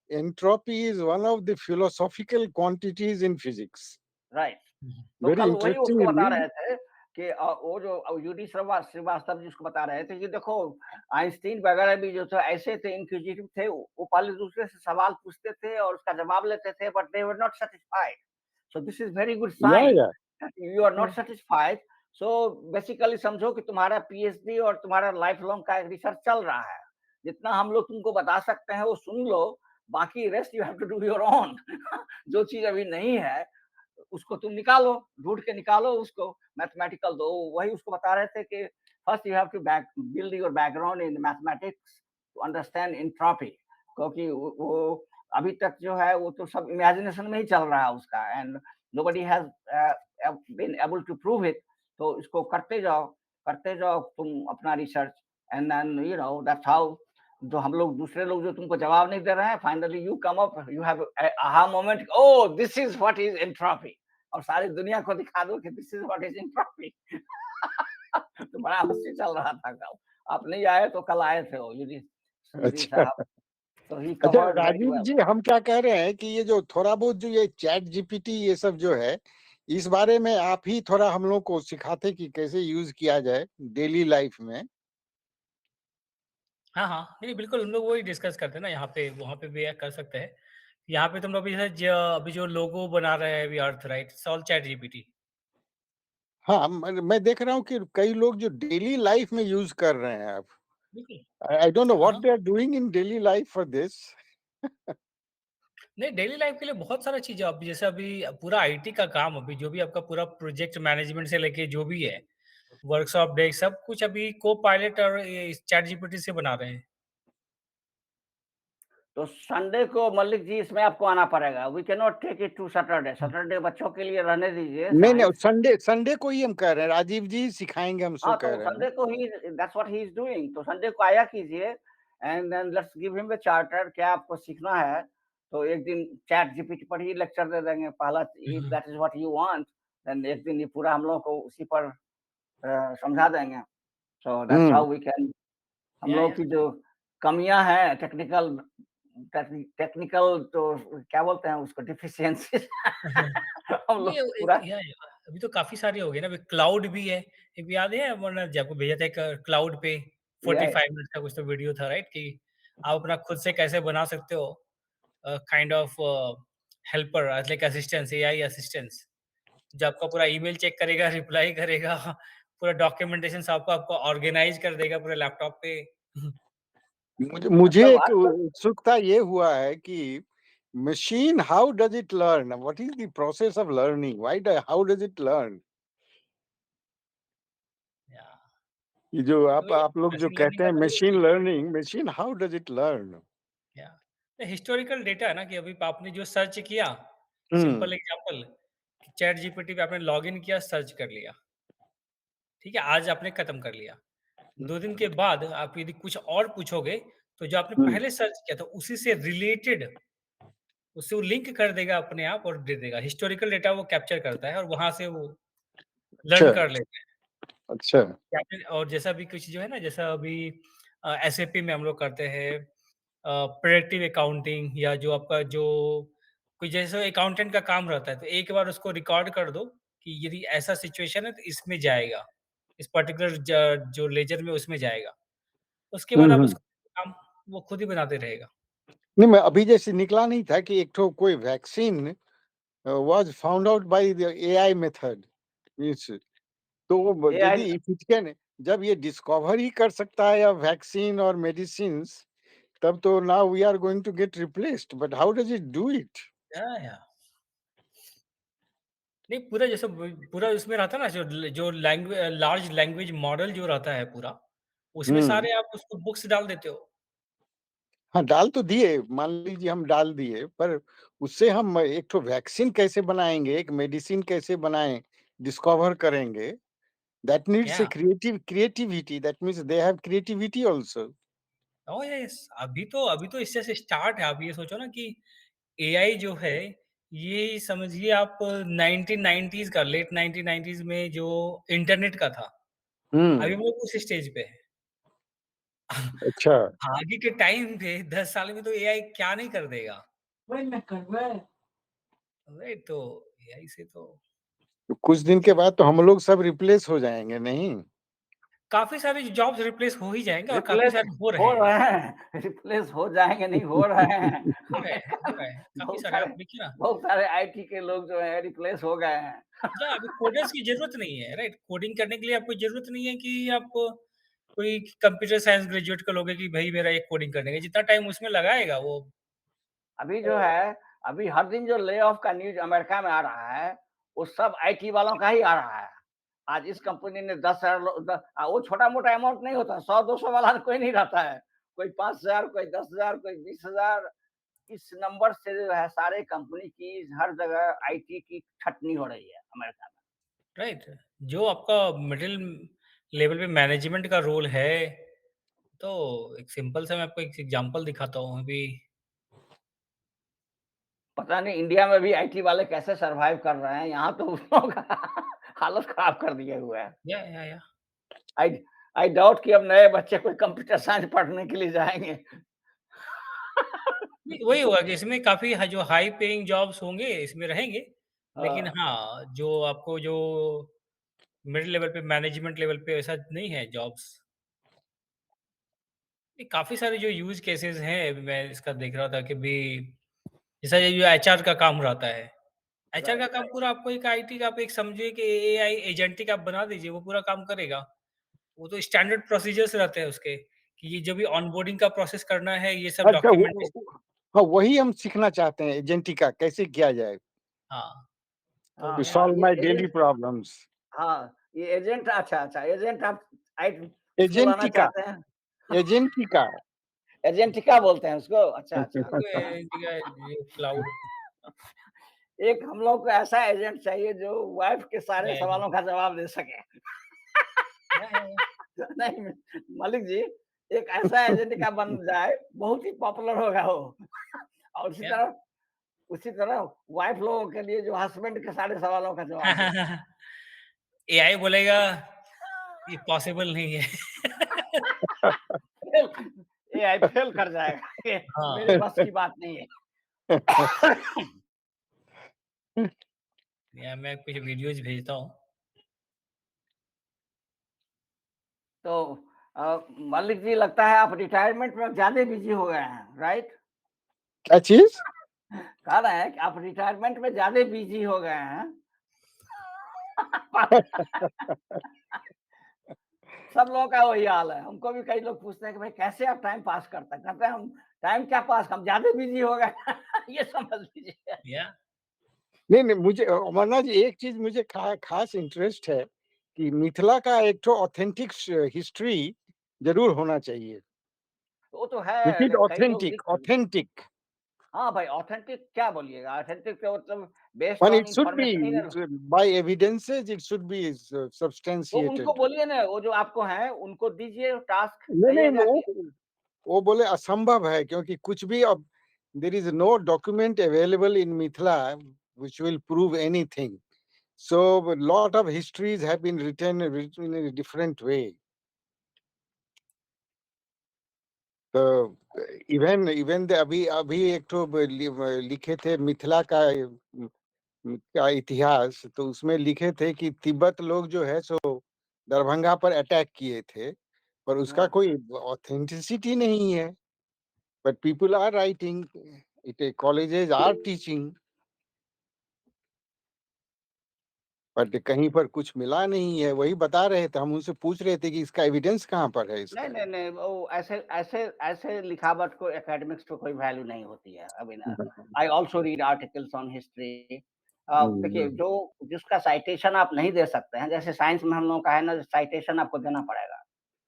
entropy is one of the philosophical quantities in physics. Right. हुँ। तो वेरी कल वही उसको बता इंटरेस्टिंगली। रहे थे कि वो जो यूडी श्रीवास्तव जी उसको बता रहे थे कि देखो, आइंस्टीन वगैरह भी जो थे ऐसे थे, इंक्विजिटिव थे, वो पहले दूसरे से सवाल पूछते थे और उसका जवाब लेते थे, but they were not satisfied. So this is very good sign या that you are not satisfied. So basically समझो कि तुम्हारा पीएचडी और तुम्हारा लाइफ लॉन्ग का एक रिसर्च चल रहा है। जितना हम लोग तुमको बता सकते हैं वो सुन लो, बाकी rest you have to do your own. जो चीज अभी नहीं है उसको तुम निकालो, ढूँढ के निकालो उसको, मैथमेटिकल। तो वही उसको बता रहे थे कि first you have to build your background in mathematics to understand entropy. क्योंकि वो अभी तक जो है वो तो सब इमेजिनेशन में ही चल रहा है उसका, and nobody has been able to prove it. तो इसको करते जाओ तुम अपना research, and then that's how. जो हम लोग, दूसरे लोग जो तुमको जवाब नहीं दे रहे हैं, finally you come up, you have aha moment, oh this is what is entropy, और सारी दुनिया को दिखा दो कि this is what is entropy. तो बड़ा हंसी चल रहा था कल। आप नहीं आए तो कल आए थे वो यूडी यूडी अच्छा। साहब। तो ही अच्छा कवर्ड वेरी राजीव वेल। जी, हम क्या कह रहे हैं कि ये जो थोड़ा बहुत जो ये चैट जीपीटी ये सब जो है, इस बारे में आप ही थोड़ा हम लोग को सिखाते कि कैसे यूज किया जाए डेली लाइफ में। हाँ, हाँ। नहीं, बिल्कुल हम लोग वही डिस्कस करते हैं ना यहाँ पे, वहाँ पे भी कर सकते हैं। यहाँ पे तुम लोग अभी जैसे अभी जो लोगो बना रहे हैं अभी earth right, it's all chat GPT. हाँ, मैं देख रहा हूँ कि कई लोग जो डेली लाइफ में यूज कर रहे हैं अब। बिल्कुल। आई डोंट नो हाँ, व्हाट हाँ। They are doing in daily life for this. नहीं, डेली लाइफ के लिए बहुत सारा चीज़ है। अब जैसे अभी पूरा आईटी का काम, अभी जो भी आपका पूरा प्रोजेक्ट मैनेजमेंट से लेके जो भी है, वर्कशॉप डे सब कुछ अभी को-पायलट और ये चैट जीपीटी से बना रहे हैं। तो संडे को मल्लिक जी इसमें आपको आना पड़ेगा। We can not take it to Saturday. Saturday बच्चों के लिए रहने दीजिए नहीं नहीं, साइंस। संडे संडे को ही हम कह रहे हैं, राजीव जी सिखाएंगे हम सो हाँ, कह तो रहे हैं। संडे को ही that's what he is doing. तो संडे को आया कीजिए and then let's give him the charter, क्या आपको सीखना है। तो एक दिन चैट जीपीटी पर ही लेक्चर दे देंगे पहला, if hmm, that is what you want. Then एक दिन ये पूरा हम लोग को उसी पर समझा देंगे। So that's hmm. How we can, हम या लोग की जो कमियां हैं टेक्निकल टेक्निकल तो क्या बोलते हैं उसको डिफिशियंसी हम नहीं, लोग पूरा अभी तो काफ़ी सारे हो गए ना, अभी क्लाउड भी है। एक याद है मैंने जब आपको भेजा था एक क्लाउड पे ये 45 मिनट्स का कुछ तो वीडियो था, राइट? कि आप अपना खुद से कैसे बना सकते हो kind of helper like assistance, AI assistance, जो आपका पूरा ईमेल चेक करेगा, रिप्लाई करेगा, पूरा डॉक्यूमेंटेशन आपको आपको ऑर्गेनाइज कर देगा पूरे लैपटॉप पे। मुझे मतलब एक आजकल उत्सुकता ये हुआ है कि machine how does it learn? What is the process of learning? How does it learn? या ये जो वही आप लोग जो मशीन लर्निंग कहते का हैं तो वही है कि machine learning, machine how does it learn? या हिस्टोरिकल डेटा है ना कि अभी आपने जो सर्च किया, हम्म। सिंपल एग्जांपल, चैट जीपीटी पे आपने लॉगिन किया, सर्च कर लिया, ठीक है? आज आपने खत्म कर लिया। 2 दिन के बाद आप यदि कुछ और पूछोगे, तो जो आपने हम्म। पहले सर्च किया था, उसी से रिलेटेड उससे वो लिंक कर देगा अपने आप और दे देगा। हिस्टोरिकल डेटा वो कैप्चर करता है और वहाँ से वो अच्छा। लर्न कर लेता है। अच्छा। और जैसा भी कुछ जो है ना, जैसा अभी एसएपी में हम लोग करते हैं प्रेडिक्टिव अकाउंटिंग, या जो आपका जो कोई जैसे अकाउंटेंट का काम रहता है, तो एक बार उसको रिकॉर्ड कर दो कि यदि ऐसा सिचुएशन है तो इसमें जाएगा, इस पर्टिकुलर जो लेजर में उसमें जाएगा। उसके बाद आप हम्म। उसको काम वो खुद ही बनाते रहेगा। नहीं, मैं अभी जैसे निकला नहीं था कि एक ठो कोई vaccine was found out by the AI method means, तो वो एआई यदि इफ इट कैन, जब ये डिस्कवर ही कर सकता है या वैक्सीन और मेडिसिन्स, तब तो now we are going to get replaced, but how does it do it? या नहीं, पूरा जैसे पूरा उसमें रहता है ना, जो लार्ज लैंग्वेज मॉडल जो रहता है पूरा, उसमें हम्म। सारे आप उसको बुक्स डाल देते हो। हाँ, डाल तो दिए, मान लीजिए हम डाल दिए, पर उससे हम एक ठो वैक्सीन कैसे बनाएंगे, एक मेडिसिन कैसे बनाएं, डिस्कवर करेंगे? दैट नीड्स ए क्या? Creativity, that means they have creativity also. Oh yes, अभी तो इससे से स्टार्ट है। आप ये सोचो ना कि एआई जो है, ये समझिए आप 1990s का, लेट 1990s में जो इंटरनेट का था, अभी हम्म। हम लोग उस स्टेज पे हैं। अच्छा। आगे के टाइम पे 10 साल में तो एआई क्या नहीं कर देगा। वही मैं करबै। राइट, तो एआई से तो तो कुछ दिन के बाद तो हम लोग सब रिप्लेस हो जाएंगे, नहीं? काफ़ी सारे जॉब्स रिप्लेस हो ही जाएँगे और काफ़ी रिप्लेस सारे हो हो रहे हैं। रहे हैं, रिप्लेस हो जाएँगे नहीं, हो रहे हैं। अमेरिका हो में रहे हैं, काफ़ी बहुत सारे सारे आप देखिए ना। बहुत सारे आईटी के लोग जो हैं रिप्लेस हो गए हैं। या अभी कोडर्स की ज़रूरत नहीं है, राइट? कोडिंग करने के लिए आपको ज़रूरत नहीं है कि आप कोई कंप्यूटर साइंस ग्रेजुएट का लोगे कि भई मेरा एक कोडिंग करने का, जितना टाइम उसमें लगाएगा वो अभी जो तो है, अभी हर दिन जो ले ऑफ का न्यूज़ अमेरिका में आ रहा है, वो सब आईटी वालों का ही आ रहा है। आज इस कंपनी ने 10,000 वो छोटा-मोटा अमाउंट नहीं होता, 100-200 वाला कोई नहीं रहता है। कोई 5,000, कोई 10,000, कोई 20,000, इस नंबर से जो है सारे कंपनी की हर जगह आईटी की छटनी हो रही है अमेरिका में। राइट? जो आपका मिडल लेवल पे मैनेजमेंट का रोल है, तो एक सिंपल सा मैं आपको एक एग्ज़ाम्पल दिखाता हूँ अभी। पता नहीं इंडिया में भी आईटी वाले कैसे सर्वाइव कर रहे हैं, यहाँ तो उन लोगों का हालत खराब कर दिए हुए हैं। या आई आई डाउट कि अब नए बच्चे कोई कंप्यूटर साइंस पढ़ने के लिए जाएँगे। नहीं, वही होगा कि इसमें काफ़ी जो हाई पेइंग जॉब्स होंगे, इसमें रहेंगे। लेकिन हाँ, हाँ, जो आपको जो मिड लेवल पे, मैनेजमेंट लेवल पे वैसा नहीं है जॉब्स। ये काफ़ी सारे जो यूज़ केसेज़ हैं, अभी मैं इसका देख रहा था कि भी जैसा ये जो एचआर का काम रहता है। एचआर का राइट, काम राइट। पूरा आपको एक आईटी का आप एक समझिए कि एआई एजेंटिक आप बना दीजिए, वो पूरा काम करेगा। वो तो स्टैंडर्ड प्रोसीजर्स रहते हैं उसके, कि ये जो भी ऑनबोर्डिंग का प्रोसेस करना है, ये सब अच्छा, डॉक्यूमेंटेशन। हाँ, वही हम सीखना चाहते हैं, एजेंटिका कैसे किया जाए हाँ, तो हाँ, टू वो हाँ, सॉल्व ये माय डेली एजेंट प्रॉब्लम्स। हाँ, ये एजेंट अच्छा, अच्छा एजेंट आप आई उसको लाना एजेंटिका, चाहते हैं? एजेंटिका। एजेंटिका बोलते हैं उसको? अच्छा, अच्छा। वो एजेंटिका जो क्लाउड एक हम लोग को ऐसा एजेंट चाहिए जो वाइफ के सारे या सवालों का जवाब दे सके। या नहीं, मालिक जी, एक ऐसा एजेंटिका बन जाए, बहुत ही पॉपुलर होगा वो। और या उसी तरह वाइफ लोगों के लिए जो हस्बैंड के सारे सवालों का जवाब दे सके। एआई बोलेगा ये पॉसिबल नहीं है। एआई फेल कर जाएगा, ये मेरे हाँ, बस की बात नहीं है। या मैं कुछ वीडियोज़ भेजता हूँ। तो मलिक जी लगता है आप रिटायरमेंट में ज़्यादा बिज़ी हो गए हैं, राइट? क्या चीज़? कह रहे हैं कि आप रिटायरमेंट में ज़्यादा बिज़ी हो गए हैं। सब लोगों का वही हाल है। हमको भी कई लोग पूछते हैं कि भाई कैसे आप टाइम पास करते हैं? कहते हैं हम टाइम क्या पास, हम ज़्यादा बिज़ी हो गए ये समझ लीजिए। या नहीं, मुझे अमरनाथ जी एक चीज़ मुझे ख़ास इंटरेस्ट है कि मिथिला का एक ठो ऑथेंटिक हिस्ट्री ज़रूर होना चाहिए। वो तो व्हिच है, इज़ कई लोग ऑथेंटिक लिख ऑथेंटिक हाँ भाई, ऑथेंटिक क्या बोलिएगा? ऑथेंटिक का मतलब based and on it should be information ही है ना। by evidences it should be तो उनको substantiated. बोलिए ना, वो जो आपको हैं, उनको दीजिए टास्क, नहीं, कहिएगा कि वो बोले असंभव है क्योंकि कुछ भी अब there is no document available in Mithila which will prove anything. So a lot of histories have been written in a different way. तो इवन अभी एक तो लिखे थे मिथिला का इतिहास, तो उसमें लिखे थे कि तिब्बत लोग जो है सो दरभंगा पर अटैक किए थे, पर उसका हाँ, कोई ऑथेंटिसिटी नहीं है। But people are writing it, colleges are teaching, but कहीं पर कुछ मिला नहीं है। वही बता रहे थे, हम उनसे पूछ रहे थे कि इसका एविडेंस कहाँ पर है नहीं, इसका? नहीं, नहीं, वो ऐसे ऐसे ऐसे लिखावट को एकेडमिक्स को कोई वैल्यू नहीं होती है। I mean I also read articles on history. देखिए, जो जिसका साइटेशन आप नहीं दे सकते हैं, जैसे साइंस में हम लोगों का है ना, साइटेशन आपको देना पड़ेगा,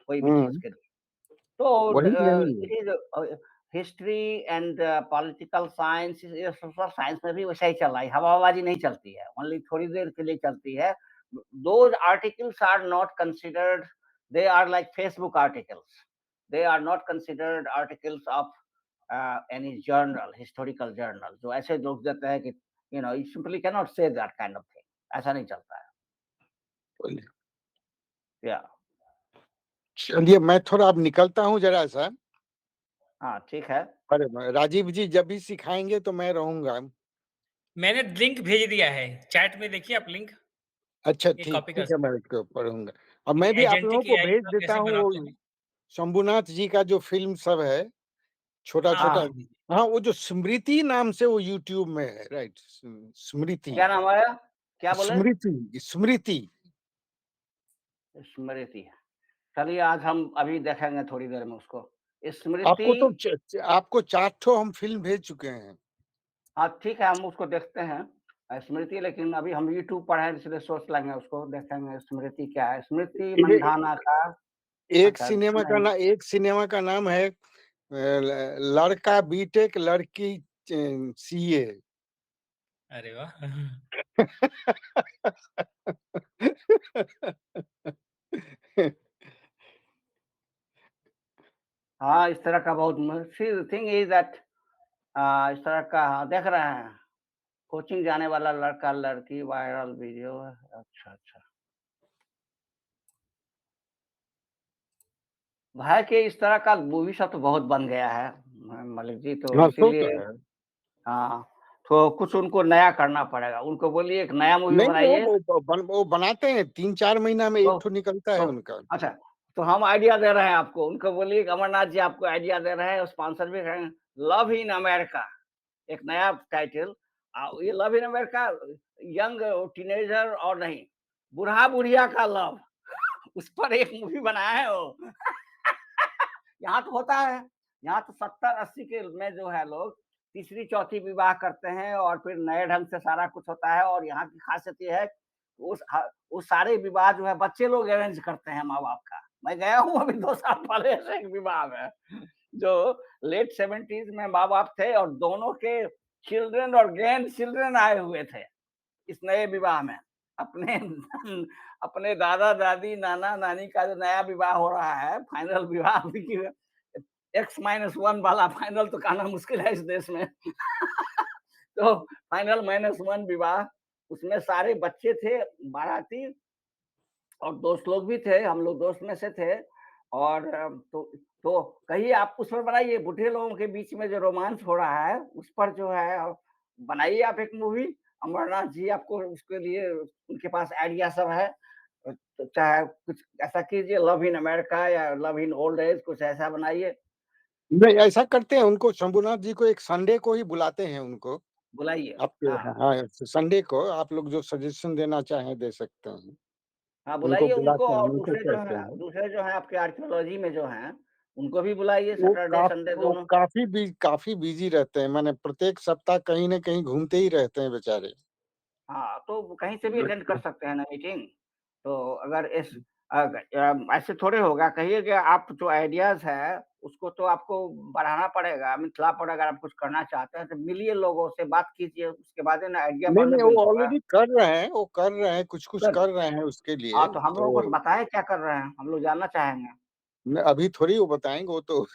कोई भी चीज़ के लिए। तो वही नहीं है। It is history and political science, ये सोशल साइंस में भी वैसा ही चल रहा है, हवाबाजी नहीं चलती है, ओनली थोड़ी देर के लिए चलती है। Those articles are not considered, they are like Facebook articles. They are not considered articles of any journal, historical journal. जो ऐसे लोग देते हैं कि you simply cannot say that kind of thing. ऐसा नहीं चलता है। बोलिए। या चलिए मैं थोड़ा अब निकलता हूँ जरा सा। हाँ, ठीक है। अरे राजीव जी जब भी सिखाएंगे तो मैं रहूंगा। मैंने लिंक भेज दिया है, चैट में देखिए आप लिंक, अच्छा ये ठीक कॉपी कर ठीक है, सकते मैं इसको पढ़ूंगा। और हैं। मैं भी आप लोगों एजेंटिक को एआई भेज का देता कैसे हूँ वो बनाते हैं? शंभुनाथ जी का जो फिल्म सब है, छोटा हाँ, छोटा। भेज दीजिए। हाँ, वो जो स्मृति नाम से वो यूट्यूब में है, राइट? स्मृति क्या नाम आया? क्या बोले? स्मृति स्मृति। स्मृति। चलिए आज हम अभी देखेंगे थोड़ी देर में उसको। स्मृति। आपको तो आपको 4 हम फिल्म भेज चुके हैं। हाँ, ठीक है, हम उसको देखते हैं। स्मृति, लेकिन अभी हम यूट्यूब पर हैं इसलिए सोच लेंगे उसको, देखेंगे स्मृति क्या है? स्मृति ये- मंधाना का। एक अच्छा, नहीं। एक सिनेमा का नाम है लड़का बीटेक लड़की सीए। अरे वाह! हाँ, इस तरह का बहुत सी थिंग इज़ दैट इस तरह का हाँ, देख रहे हैं। कोचिंग जाने वाला लड़का-लड़की वायरल वीडियो। अच्छा, अच्छा। भाई कि इस तरह का मूवी सब तो बहुत बन गया है मलिक जी, तो हाँ, सो तो इसीलिए है। हाँ, तो कुछ उनको नया करना पड़ेगा। उनको बोलिए एक नया मूवी नहीं नहीं, बनाइए। वो बनाते हैं, 3-4 महीना में तो एक ठो निकलता है तो उनका। अच्छा, तो हम आइडिया दे रहे हैं आपको। उनको बोलिए कि अमरनाथ जी आपको आइडिया दे रहे हैं, स्पॉन्सर भी करेंगे। लव इन अमेरिका, एक नया टाइटल। ये love in America, young teenager और नहीं, बूढ़ा-बुढ़िया का लव उस पर एक मूवी बनाया है वो। यहाँ तो होता है, यहाँ तो 70-80 के में जो है लोग तीसरी-चौथी विवाह करते हैं और फिर नए ढंग से सारा कुछ होता है। और यहाँ की खासियत ये है, वो सारे विवाह जो है बच्चे लोग अरेंज करते हैं माँ-बाप का। मैं गया हूँ अभी 2 साल पहले ऐसे एक विवाह में, जो लेट 70s में माँ-बाप थे और दोनों के चिल्ड्रन और ग्रैंड चिल्ड्रन आए हुए थे इस नए विवाह में। अपने अपने दादा-दादी, नाना-नानी का जो नया विवाह हो रहा है, फाइनल विवाह अभी की X-1 वाला फाइनल तो कहना मुश्किल है इस देश में। तो फाइनल -1 विवाह, उसमें सारे बच्चे थे, बाराती और दोस्त लोग भी थे, हम लोग दोस्त में से थे। और तो कहिए आप उस पर बनाइए, बुढ़े लोगों के बीच में जो रोमांस हो रहा है, उस पर जो है बनाइए आप एक मूवी। अमरनाथ जी आपको उसके लिए उनके पास आइडिया सब है। तो चाहे कुछ ऐसा कीजिए, लव इन अमेरिका या लव इन ओल्ड एज, कुछ ऐसा बनाइए, नहीं, ऐसा करते हैं, उनको शंभुनाथ जी को एक संडे को ही बुलाते हैं उनको। बुलाइए। आपके हाँ, हाँ। हाँ, संडे को आप लोग जो सजेशन देना चाहें दे सकते हैं। हाँ, उनको बुलाइए उनको, बुलाते हैं, और उनको कहते हैं। दूसरे जो हैं आपके आर्कियोलॉजी में जो हैं, उनको भी बुलाइए, वो सैटरडे, संडे वो दोनों। काफ़ी बिज़ी रहते हैं, माने प्रत्येक सप्ताह कहीं न कहीं घूमते ही रहते हैं बेचारे। हाँ, तो वो कहीं से भी अटेंड कर सकते हैं ना मीटिंग। तो अगर ऐसे थोड़े होगा, कहिए कि आप जो आइडियाज़ है, उसको तो आपको बढ़ाना पड़ेगा। मिथिला पर अगर आप कुछ करना चाहते हैं, तो मिलिए लोगों से, बात कीजिए, उसके बाद है ना आइडिया नहीं, बाद में नहीं, बिल्ड वो होगा। ऑलरेडी कर रहे हैं, कुछ-कुछ कर कर रहे हैं उसके लिए। हाँ, तो हम लोगों को तो बताएँ क्या कर रहे हैं? हम लोग जानना चाहेंगे। न अभी थोड़ी वो बताएँगे, वो तो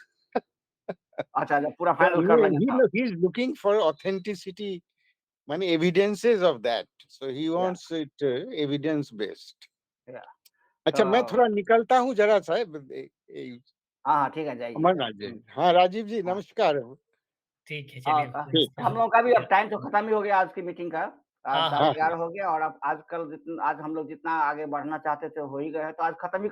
अच्छा, अच्छा, पूरा तो फाइनल कर लेंगे तब। he is looking for authenticity, माने एविडेंसेस ऑफ दैट, सो ही या वांट्स इट एविडेंस बेस्ड। या अच्छा, मैं तो थोड़ा निकलता हूँ ज़रा-सा हाँ, हाँ, ठीक है, जाइए। अमरनाथ जी। हुँ, हाँ, राजीव जी हाँ। नमस्कार। ठीक है, हाँ, चलिए ठीक। नमस्ते। हम लोगों का भी अब टाइम तो खत्म ही हो गया आज की मीटिंग का। हाँ, हाँ। हाँ, हाँ। 11:30 हो गया, और अब आज हम लोग जितना आगे बढ़ना चाहते थे, हो ही गए हैं, तो आज खत्म ही